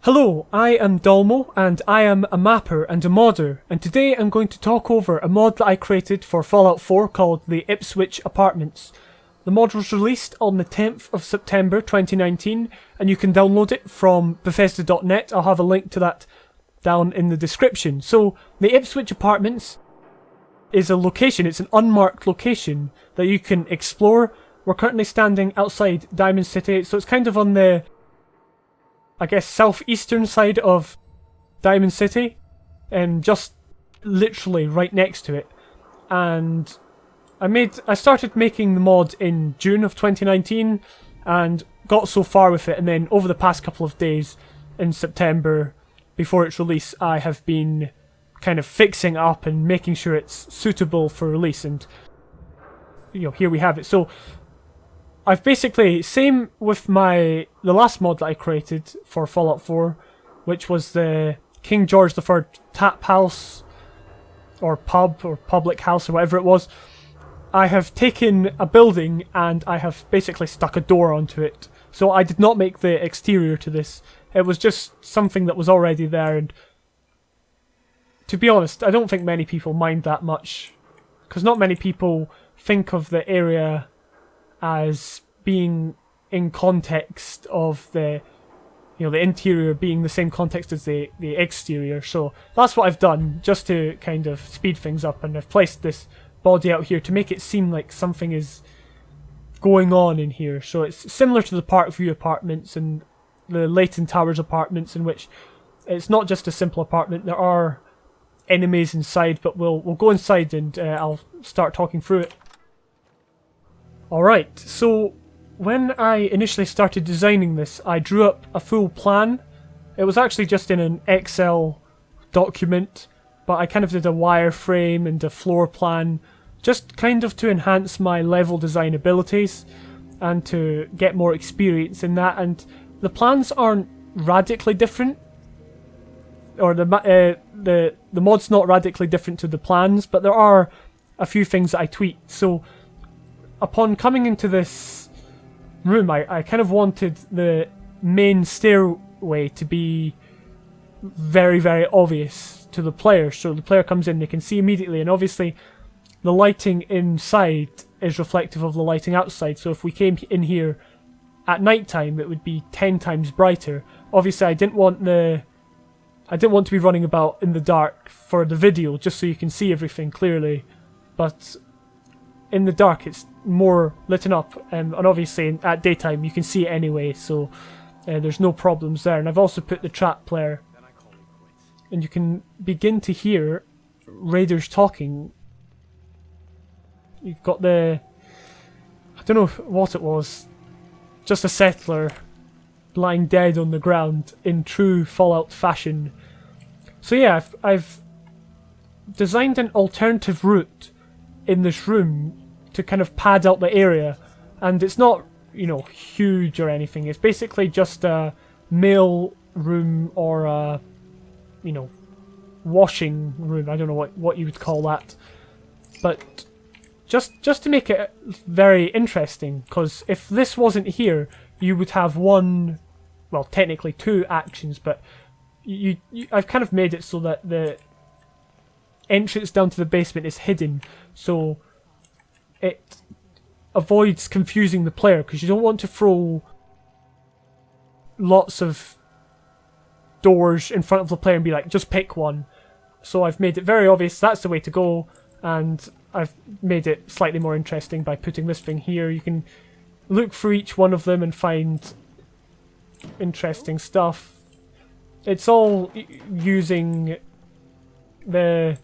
Hello, I am Dolmo, and I am a mapper and a modder, and today I'm going to talk over a mod that I created for Fallout 4 called the Ipswich Apartments. The mod was released on the 10th of September 2019, and you can download it from Bethesda.net. I'll have a link to that down in the description. So, the Ipswich Apartments is a location, it's an unmarked location that you can explore. We're currently standing outside Diamond City, so it's kind of on the, I guess, southeastern side of Diamond City, and just literally right next to it. And I started making the mod in June of 2019 and got so far with it, and then over the past couple of days in September before its release, I have been kind of fixing up and making sure it's suitable for release, and here we have it. So I've basically, same with the last mod that I created for Fallout 4, which was the King George III tap house, or pub, or public house, or whatever it was. I have taken a building and I have basically stuck a door onto it. So I did not make the exterior to this. It was just something that was already there, and to be honest, I don't think many people mind that much, because not many people think of the area as being in context of the interior being the same context as the exterior. So that's what I've done, just to kind of speed things up, and I've placed this body out here to make it seem like something is going on in here. So it's similar to the Parkview apartments and the Layton Towers apartments, in which it's not just a simple apartment, there are enemies inside, but we'll go inside and I'll start talking through it. Alright, so when I initially started designing this, I drew up a full plan. It was actually just in an Excel document, but I kind of did a wireframe and a floor plan, just kind of to enhance my level design abilities and to get more experience in that. And the plans aren't radically different, or the mod's not radically different to the plans, but there are a few things that I tweaked. So upon coming into this room, I kind of wanted the main stairway to be very, very obvious to the player. So the player comes in, they can see immediately, and obviously the lighting inside is reflective of the lighting outside. So if we came in here at night time, it would be 10 times brighter. Obviously I didn't want to be running about in the dark for the video, just so you can see everything clearly, but in the dark it's more lit up, and obviously at daytime you can see it anyway, so there's no problems there. And I've also put the trap player, and you can begin to hear raiders talking. You've got I don't know what it was, just a settler lying dead on the ground in true Fallout fashion. So yeah, I've designed an alternative route in this room to kind of pad out the area, and it's not, huge or anything. It's basically just a mail room, or a, washing room. I don't know what you would call that, but just to make it very interesting, because if this wasn't here, you would have one, well, technically two actions, but I've kind of made it so that the entrance down to the basement is hidden, so it avoids confusing the player, because you don't want to throw lots of doors in front of the player and be like, just pick one. So I've made it very obvious that's the way to go, and I've made it slightly more interesting by putting this thing here. You can look through each one of them and find interesting stuff. It's all using the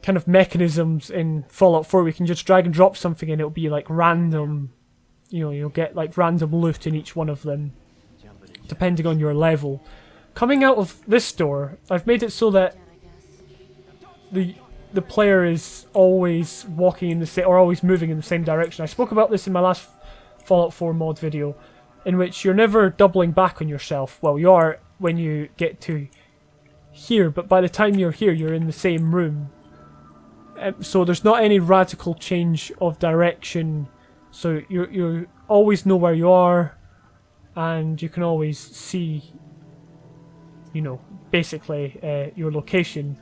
kind of mechanisms in Fallout 4. We can just drag and drop something and it'll be like random, you'll get like random loot in each one of them, depending on your level. Coming out of this door, I've made it so that the player is always walking in the same, or always moving in the same direction. I spoke about this in my last Fallout 4 mod video, in which you're never doubling back on yourself. Well, you are when you get to here, but by the time you're here, you're in the same room. So there's not any radical change of direction. So you always know where you are, and you can always see you know, basically your location.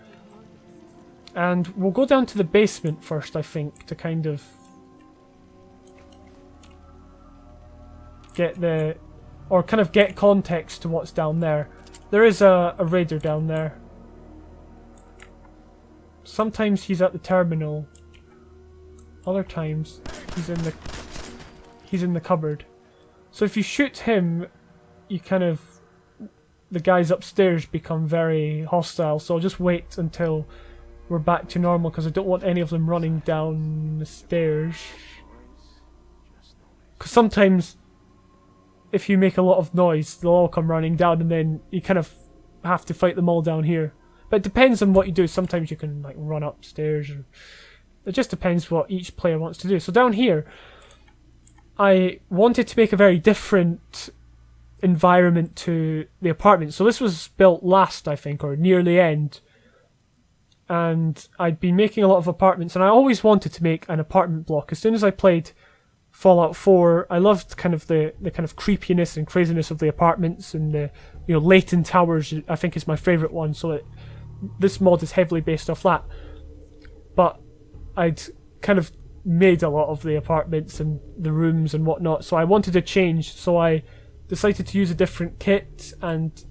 And we'll go down to the basement first, I think, to kind of get get context to what's down there. There is a raider down there. Sometimes he's at the terminal. Other times he's in the cupboard. So if you shoot him, you the guys upstairs become very hostile. So I'll just wait until we're back to normal because I don't want any of them running down the stairs. Because sometimes if you make a lot of noise, they'll all come running down, and then you kind of have to fight them all down here. But it depends on what you do. Sometimes you can like run upstairs. Or it just depends what each player wants to do. So down here, I wanted to make a very different environment to the apartment. So this was built last, I think, or near the end. And I'd been making a lot of apartments, and I always wanted to make an apartment block. As soon as I played Fallout 4, I loved kind of the kind of creepiness and craziness of the apartments, and the Layton Towers I think is my favourite one, so this mod is heavily based off that. But I'd kind of made a lot of the apartments and the rooms and whatnot, so I wanted to change, so I decided to use a different kit, and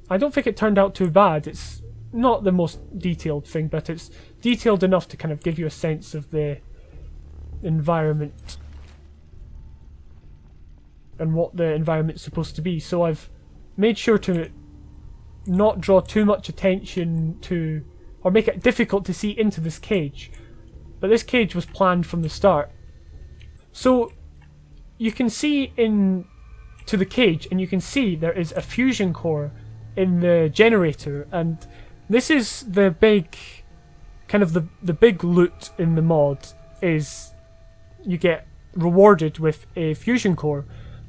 I don't think it turned out too bad. It's not the most detailed thing, but it's detailed enough to kind of give you a sense of the environment and what the environment's supposed to be. So I've made sure to not draw too much attention to, or make it difficult to see into this cage. But this cage was planned from the start. So you can see into the cage, and you can see there is a fusion core in the generator, and this is the big, kind of the big loot in the mod, is you get rewarded with a fusion core,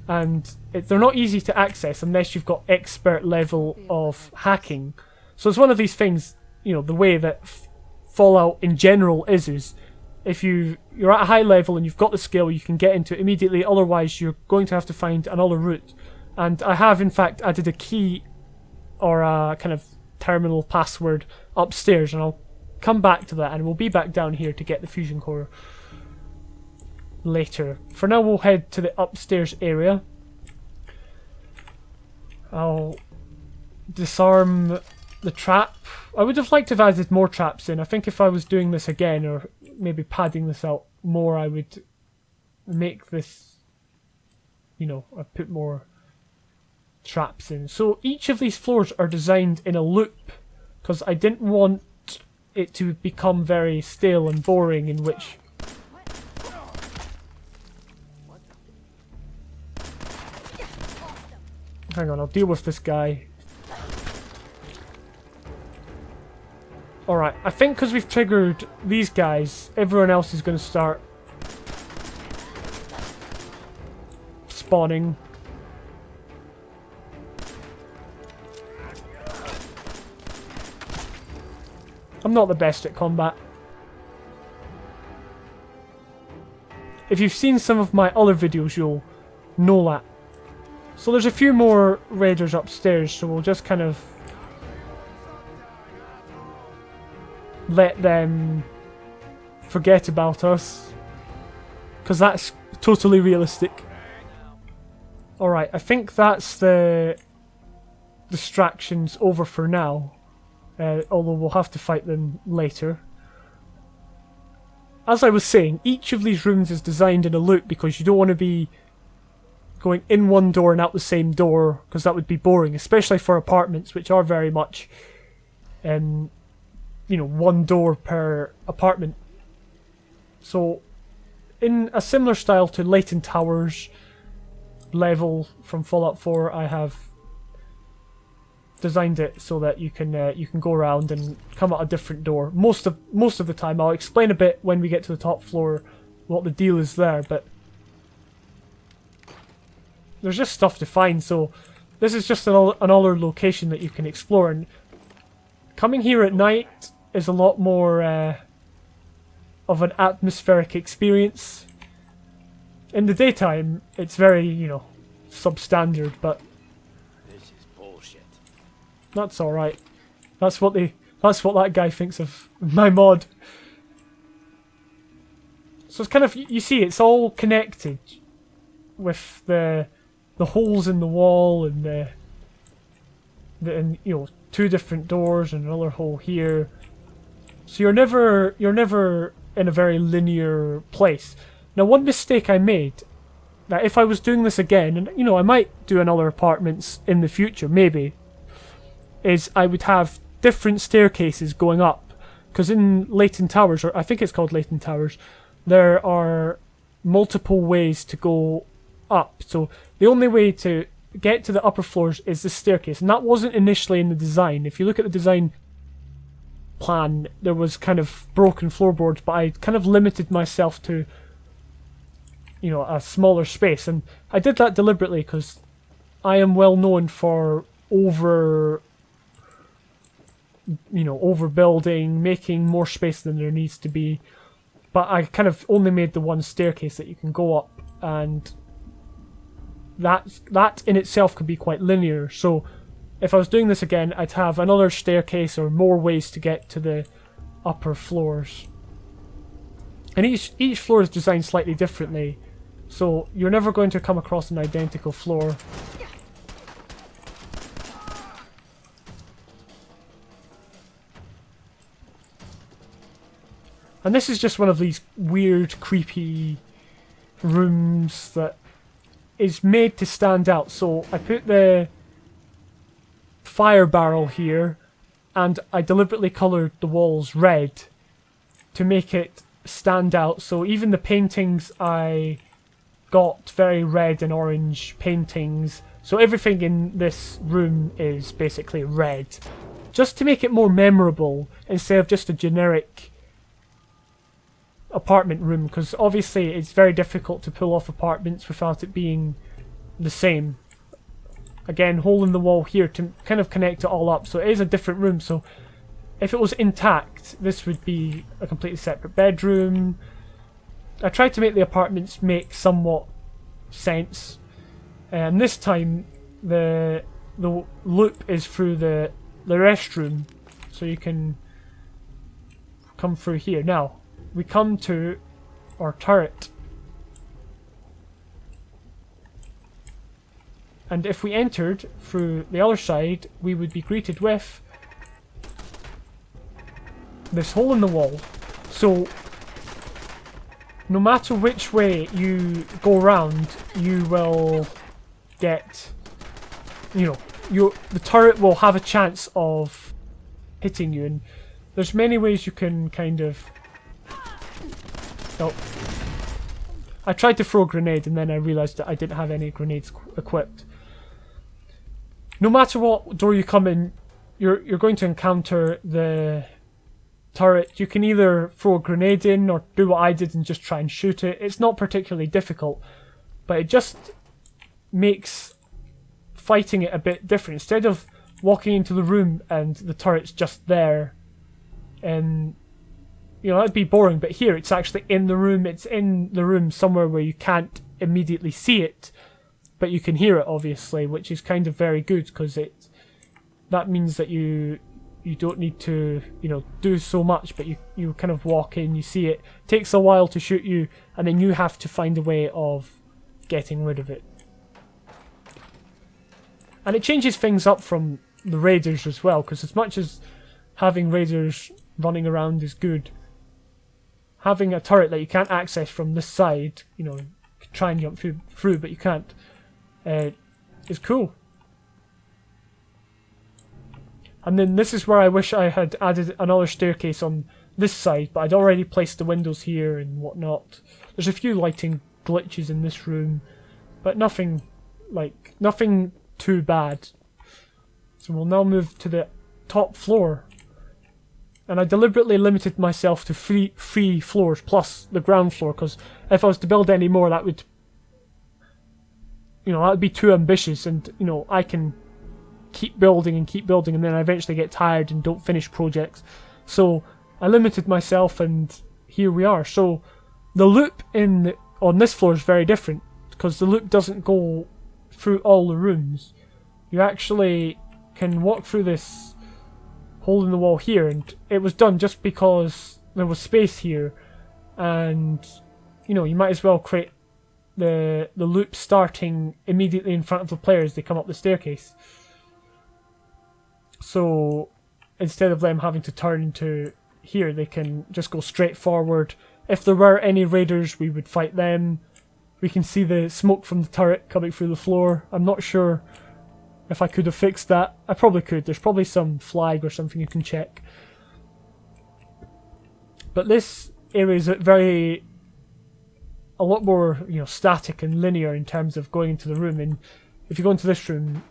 and they're not easy to access unless you've got expert level of hacking. So it's one of these things, the way that Fallout in general is if you're at a high level and you've got the skill, you can get into it immediately, otherwise you're going to have to find another route. And I have in fact added a key or a kind of terminal password upstairs, and I'll come back to that, and we'll be back down here to get the fusion core later. For now we'll head to the upstairs area. I'll disarm the trap. I would have liked to have added more traps in. I think if I was doing this again, or maybe padding this out more, I would make this, I'd put more traps in. So each of these floors are designed in a loop, because I didn't want it to become very stale and boring, in which hang on, I'll deal with this guy. Alright, I think because we've triggered these guys, everyone else is going to start spawning. I'm not the best at combat. If you've seen some of my other videos, you'll know that. So there's a few more raiders upstairs, so we'll just kind of let them forget about us, because that's totally realistic. Alright, I think that's the distractions over for now, although we'll have to fight them later. As I was saying, each of these rooms is designed in a loop because you don't want to be going in one door and out the same door, because that would be boring, especially for apartments, which are very much one door per apartment. So in a similar style to Layton Towers level from Fallout 4, I have designed it so that you can go around and come out a different door most of the time. I'll explain a bit when we get to the top floor what the deal is there, but there's just stuff to find, so this is just another location that you can explore, and coming here at night is a lot more of an atmospheric experience. In the daytime, it's very, substandard, but this is bullshit. That's alright. That's what that guy thinks of my mod. So it's kind of, you see, it's all connected with the holes in the wall and and you know, 2 different doors and another hole here. So you're never in a very linear place. Now, one mistake I made, that if I was doing this again, and you know, I might do another apartments in the future, maybe, is I would have different staircases going up. Because in Layton Towers, or I think it's called Layton Towers, there are multiple ways to go up. So the only way to get to the upper floors is the staircase, and that wasn't initially in the design. If you look at the design plan, there was kind of broken floorboards, but I kind of limited myself to, you know, a smaller space, and I did that deliberately because I am well known for overbuilding, making more space than there needs to be. But I kind of only made the one staircase that you can go up, and that in itself can be quite linear. So if I was doing this again, I'd have another staircase or more ways to get to the upper floors. And each floor is designed slightly differently, so you're never going to come across an identical floor. And this is just one of these weird, creepy rooms that is made to stand out. So I put the fire barrel here, and I deliberately coloured the walls red to make it stand out. So even the paintings, I got very red and orange paintings. So everything in this room is basically red, just to make it more memorable instead of just a generic apartment room, because obviously it's very difficult to pull off apartments without it being the same. Again, hole in the wall here to kind of connect it all up, so it is a different room. So if it was intact, this would be a completely separate bedroom. I tried to make the apartments make somewhat sense, and this time the loop is through the restroom, so you can come through here. Now we come to our turret, and if we entered through the other side, we would be greeted with this hole in the wall. So no matter which way you go around, you will get, you know, the turret will have a chance of hitting you, and there's many ways you can kind of... Oh. I tried to throw a grenade and then I realised that I didn't have any grenades equipped. No matter what door you come in, you're going to encounter the turret. You can either throw a grenade in or do what I did and just try and shoot it. It's not particularly difficult, but it just makes fighting it a bit different. Instead of walking into the room and the turret's just there, you know, that'd be boring, but here it's actually in the room. It's in the room somewhere where you can't immediately see it, but you can hear it, obviously, which is kind of very good, because that means that you don't need to, you know, do so much, but you kind of walk in, you see it. It takes a while to shoot you, and then you have to find a way of getting rid of it. And it changes things up from the raiders as well, because as much as having raiders running around is good, having a turret that you can't access from this side, you know, you can try and jump through, but you can't, is cool. And then this is where I wish I had added another staircase on this side, but I'd already placed the windows here and whatnot. There's a few lighting glitches in this room, but nothing too bad. So we'll now move to the top floor. And I deliberately limited myself to three floors plus the ground floor, because if I was to build any more, that would, you know, that would be too ambitious, and you know, I can keep building, and then I eventually get tired and don't finish projects. So I limited myself, and here we are. So the loop on this floor is very different, because the loop doesn't go through all the rooms. You actually can walk through this hole in the wall here, and it was done just because there was space here, and you know, you might as well create the loop starting immediately in front of the player as they come up the staircase. So instead of them having to turn into here, they can just go straight forward. If there were any raiders, we would fight them. We can see the smoke from the turret coming through the floor. I'm not sure if I could have fixed that. I probably could. There's probably some flag or something you can check. But this area is a lot more, you know, static and linear in terms of going into the room. And if you go into this room,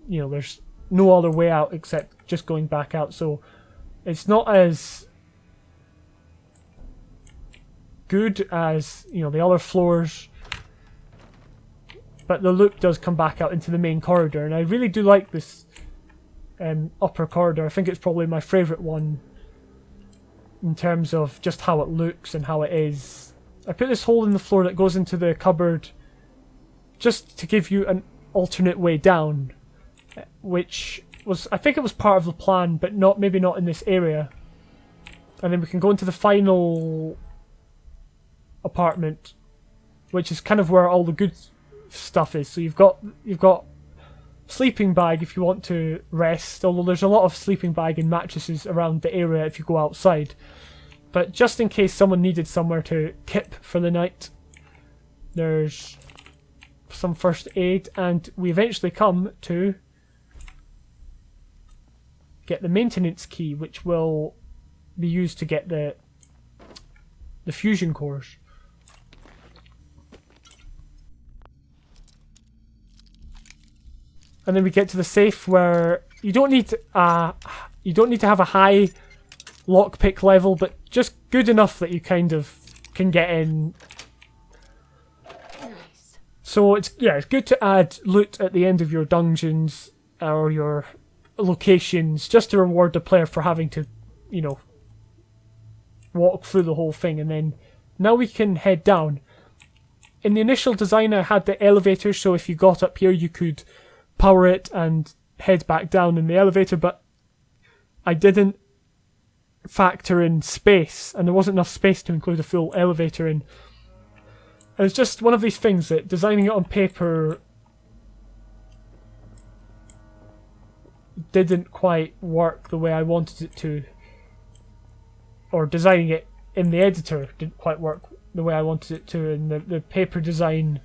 you know, there's no other way out except just going back out. So it's not as good as, you know, the other floors, but the loop does come back out into the main corridor, and I really do like this upper corridor. I think it's probably my favourite one in terms of just how it looks and how it is. I put this hole in the floor that goes into the cupboard just to give you an alternate way down, which was, I think it was part of the plan, but maybe not in this area. And then we can go into the final apartment, which is kind of where all the good stuff is. So you've got sleeping bag if you want to rest, although there's a lot of sleeping bag and mattresses around the area if you go outside. But just in case someone needed somewhere to kip for the night, there's some first aid, and we eventually come to get the maintenance key, which will be used to get the fusion cores. And then we get to the safe where you don't need to have a high lockpick level, but just good enough that you kind of can get in. Nice. So it's good to add loot at the end of your dungeons or your locations, just to reward the player for having to, you know, walk through the whole thing. And then now we can head down. In the initial design I had the elevator, so if you got up here you could power it and head back down in the elevator, but I didn't factor in space, and there wasn't enough space to include a full elevator in. And it's just one of these things that designing it on paper didn't quite work the way I wanted it to, or designing it in the editor didn't quite work the way I wanted it to, and the paper design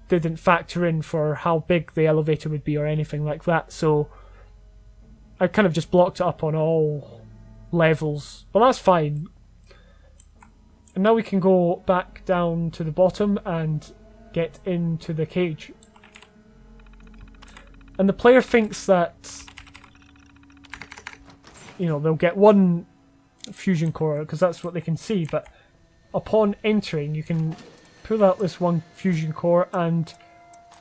didn't factor in for how big the elevator would be or anything like that, so I kind of just blocked it up on all levels. Well, that's fine. And now we can go back down to the bottom and get into the cage. And the player thinks that, you know, they'll get one fusion core because that's what they can see, but upon entering you can pull out this one fusion core, and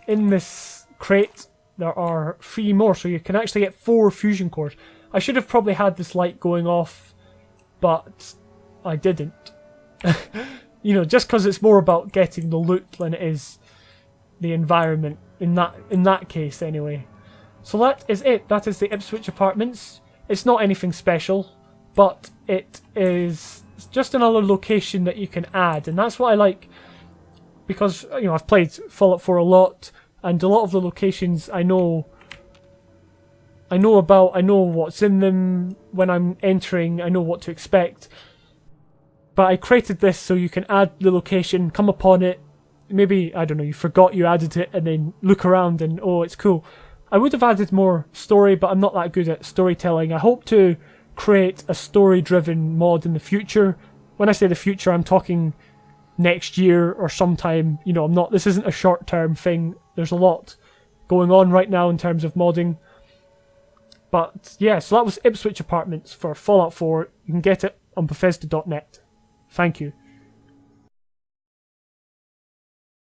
in this crate there are 3 more, so you can actually get 4 fusion cores. I should have probably had this light going off, but I didn't. You know, just because it's more about getting the loot than it is the environment in that case anyway. So that is it. That is the Ipswich apartments. It's not anything special, but it is just another location that you can add, and that's what I like, because, you know, I've played Fallout 4 a lot, and a lot of the locations I know about, I know what's in them when I'm entering, I know what to expect. But I created this so you can add the location, come upon it, maybe, I don't know, you forgot you added it, and then look around and, oh, it's cool. I would have added more story, but I'm not that good at storytelling. I hope to create a story-driven mod in the future. When I say the future, I'm talking next year or sometime. You know, this isn't a short-term thing. There's a lot going on right now in terms of modding. But yeah, so that was Ipswich Apartments for Fallout 4. You can get it on Bethesda.net. Thank you.